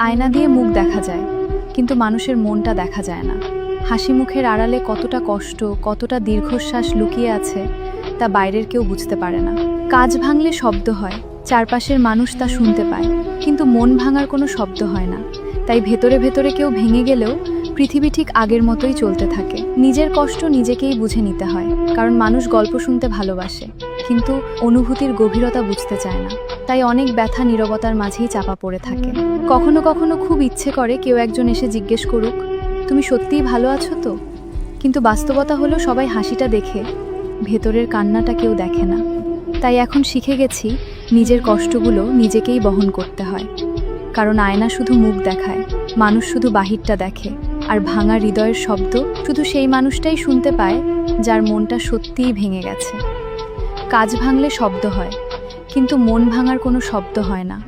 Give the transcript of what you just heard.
আয়না দিয়ে মুখ দেখা যায়, কিন্তু মানুষের মনটা দেখা যায় না। হাসি মুখের আড়ালে কতটা কষ্ট, কতটা দীর্ঘশ্বাস লুকিয়ে আছে তা বাইরের কেউ বুঝতে পারে না। কাঁচ ভাঙলে শব্দ হয়, চারপাশের মানুষ তা শুনতে পায়, কিন্তু মন ভাঙার কোনো শব্দ হয় না। তাই ভেতরে ভেতরে কেউ ভেঙে গেলেও পৃথিবী ঠিক আগের মতোই চলতে থাকে। নিজের কষ্ট নিজেকেই বুঝে নিতে হয়, কারণ মানুষ গল্প শুনতে ভালোবাসে, কিন্তু অনুভূতির গভীরতা বুঝতে চায় না। তাই অনেক ব্যথা নীরবতার মাঝেই চাপা পড়ে থাকে। কখনো কখনো খুব ইচ্ছে করে কেউ একজন এসে জিজ্ঞেস করুক, তুমি সত্যিই ভালো আছো তো? কিন্তু বাস্তবতা হলো সবাই হাসিটা দেখে, ভেতরের কান্নাটা কেউ দেখে না। তাই এখন শিখে গেছি, নিজের কষ্টগুলো নিজেকেই বহন করতে হয়। কারণ আয়না শুধু মুখ দেখায়, মানুষ শুধু বাহিরটা দেখে, আর ভাঙা হৃদয়ের শব্দ শুধু সেই মানুষটাই শুনতে পায় যার মনটা সত্যিই ভেঙে গেছে। কাঁচ ভাঙলে শব্দ হয়, কিন্তু মন ভাঙার কোনো শব্দ হয় না।